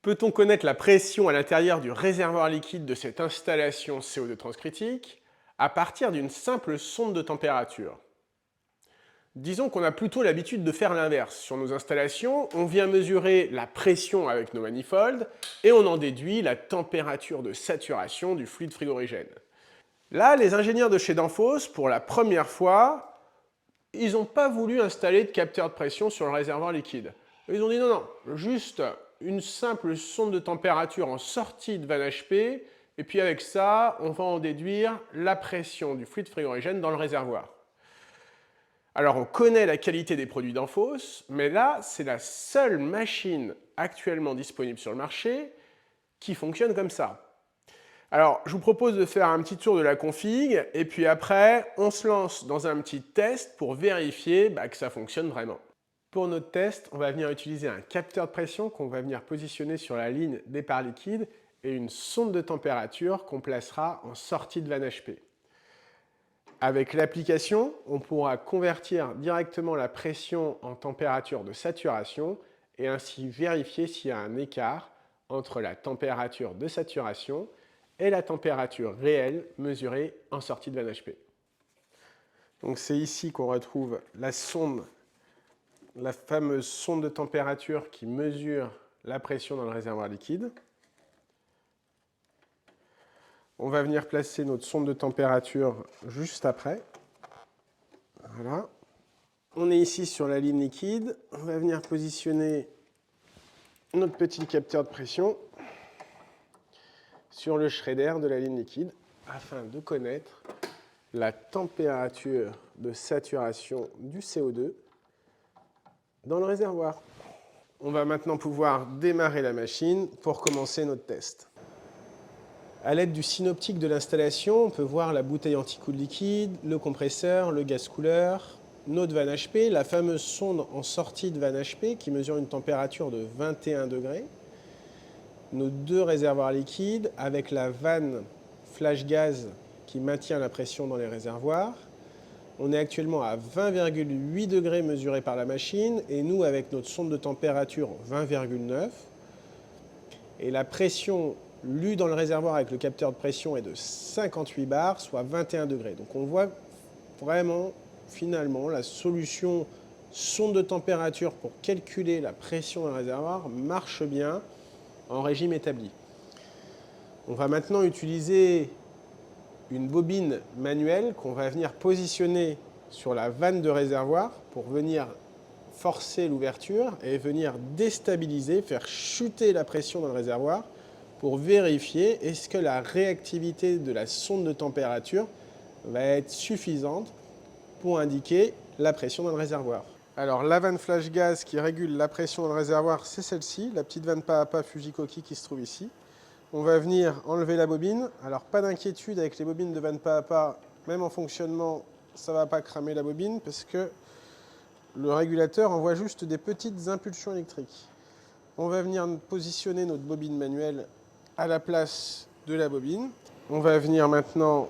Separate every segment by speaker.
Speaker 1: Peut-on connaître la pression à l'intérieur du réservoir liquide de cette installation CO2 transcritique à partir d'une simple sonde de température? Disons qu'on a plutôt l'habitude de faire l'inverse. Sur nos installations, on vient mesurer la pression avec nos manifolds et on en déduit la température de saturation du fluide frigorigène. Là, les ingénieurs de chez Danfoss, pour la première fois, ils n'ont pas voulu installer de capteur de pression sur le réservoir liquide. Ils ont dit non, non, juste une simple sonde de température en sortie de Van HP, et puis avec ça, on va en déduire la pression du fluide frigorigène dans le réservoir. Alors on connaît la qualité des produits Danfoss, mais là, c'est la seule machine actuellement disponible sur le marché qui fonctionne comme ça. Alors, je vous propose de faire un petit tour de la config, et puis après, on se lance dans un petit test pour vérifier que ça fonctionne vraiment. Pour notre test, on va venir utiliser un capteur de pression qu'on va venir positionner sur la ligne départ liquide et une sonde de température qu'on placera en sortie de Van HP. Avec l'application, on pourra convertir directement la pression en température de saturation et ainsi vérifier s'il y a un écart entre la température de saturation et la température réelle mesurée en sortie de Van HP. Donc c'est ici qu'on retrouve la sonde, la fameuse sonde de température qui mesure la pression dans le réservoir liquide. On va venir placer notre sonde de température juste après. Voilà. On est ici sur la ligne liquide. On va venir positionner notre petit capteur de pression sur le shredder de la ligne liquide afin de connaître la température de saturation du CO2 dans le réservoir. On va maintenant pouvoir démarrer la machine pour commencer notre test. À l'aide du synoptique de l'installation, on peut voir la bouteille anti-coups de liquide, le compresseur, le gaz couleur, notre Van HP, la fameuse sonde en sortie de Van HP qui mesure une température de 21 degrés, nos deux réservoirs liquides avec la vanne flash gaz qui maintient la pression dans les réservoirs. On est actuellement à 20,8 degrés mesurés par la machine et nous avec notre sonde de température 20,9. Et la pression lue dans le réservoir avec le capteur de pression est de 58 bars, soit 21 degrés. Donc on voit vraiment, finalement, la solution sonde de température pour calculer la pression dans le réservoir marche bien en régime établi. On va maintenant utiliser une bobine manuelle qu'on va venir positionner sur la vanne de réservoir pour venir forcer l'ouverture et venir déstabiliser, faire chuter la pression dans le réservoir pour vérifier est-ce que la réactivité de la sonde de température va être suffisante pour indiquer la pression dans le réservoir. Alors la vanne flash gaz qui régule la pression dans le réservoir, c'est celle-ci, la petite vanne pas à pas Fujikoki qui se trouve ici. On va venir enlever la bobine. Alors pas d'inquiétude avec les bobines de vanne pas à pas, même en fonctionnement, ça ne va pas cramer la bobine parce que le régulateur envoie juste des petites impulsions électriques. On va venir positionner notre bobine manuelle à la place de la bobine. On va venir maintenant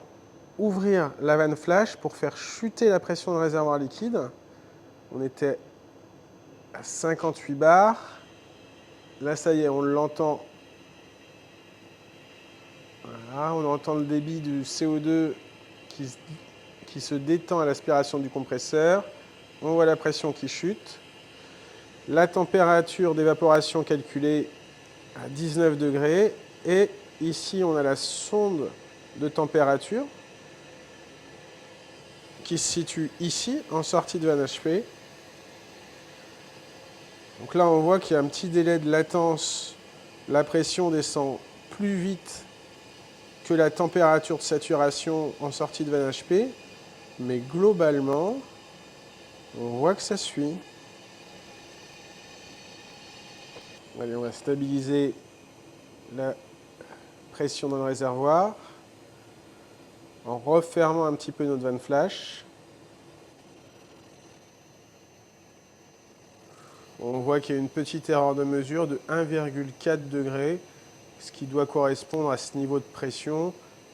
Speaker 1: ouvrir la vanne flash pour faire chuter la pression dans le réservoir liquide. On était à 58 bars. Là, ça y est, on l'entend. Voilà, on entend le débit du CO2 qui se détend à l'aspiration du compresseur. On voit la pression qui chute. La température d'évaporation calculée à 19 degrés. Et ici, on a la sonde de température qui se situe ici, en sortie de Van HP. Donc là, on voit qu'il y a un petit délai de latence. La pression descend plus vite que la température de saturation en sortie de Van HP. Mais globalement, on voit que ça suit. Allez, on va stabiliser la pression dans le réservoir en refermant un petit peu notre vanne flash. On voit qu'il y a une petite erreur de mesure de 1,4 degré, ce qui doit correspondre à ce niveau de pression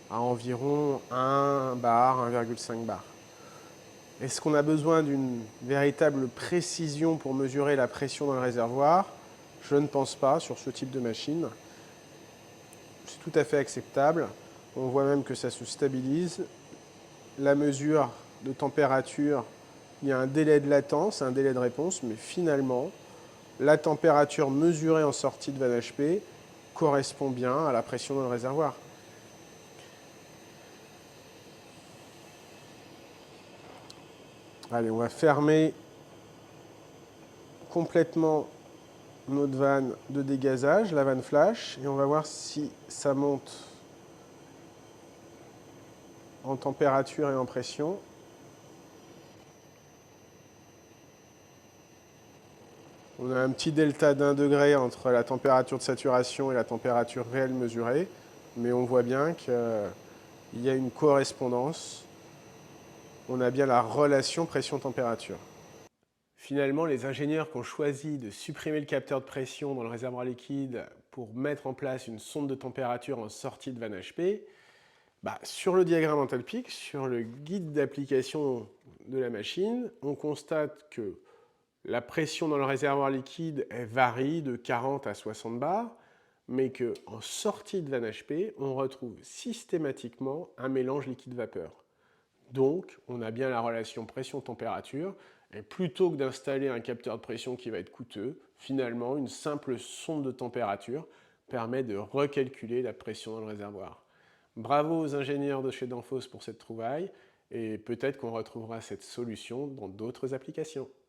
Speaker 1: à environ 1 bar, 1,5 bar. Est-ce qu'on a besoin d'une véritable précision pour mesurer la pression dans le réservoir? Je ne pense pas sur ce type de machine. C'est tout à fait acceptable. On voit même que ça se stabilise. La mesure de température, il y a un délai de latence, un délai de réponse, mais finalement, la température mesurée en sortie de vanne HP correspond bien à la pression dans le réservoir. Allez, on va fermer complètement notre vanne de dégazage, la vanne flash, et on va voir si ça monte en température et en pression. On a un petit delta d'1 degré entre la température de saturation et la température réelle mesurée, mais on voit bien qu'il y a une correspondance. On a bien la relation pression-température. Finalement, les ingénieurs qui ont choisi de supprimer le capteur de pression dans le réservoir liquide pour mettre en place une sonde de température en sortie de vanne HP, sur le diagramme enthalpique, sur le guide d'application de la machine, on constate que la pression dans le réservoir liquide varie de 40 à 60 bars, mais qu'en sortie de vanne HP, on retrouve systématiquement un mélange liquide-vapeur. Donc, on a bien la relation pression-température, et plutôt que d'installer un capteur de pression qui va être coûteux, finalement, une simple sonde de température permet de recalculer la pression dans le réservoir. Bravo aux ingénieurs de chez Danfoss pour cette trouvaille, et peut-être qu'on retrouvera cette solution dans d'autres applications.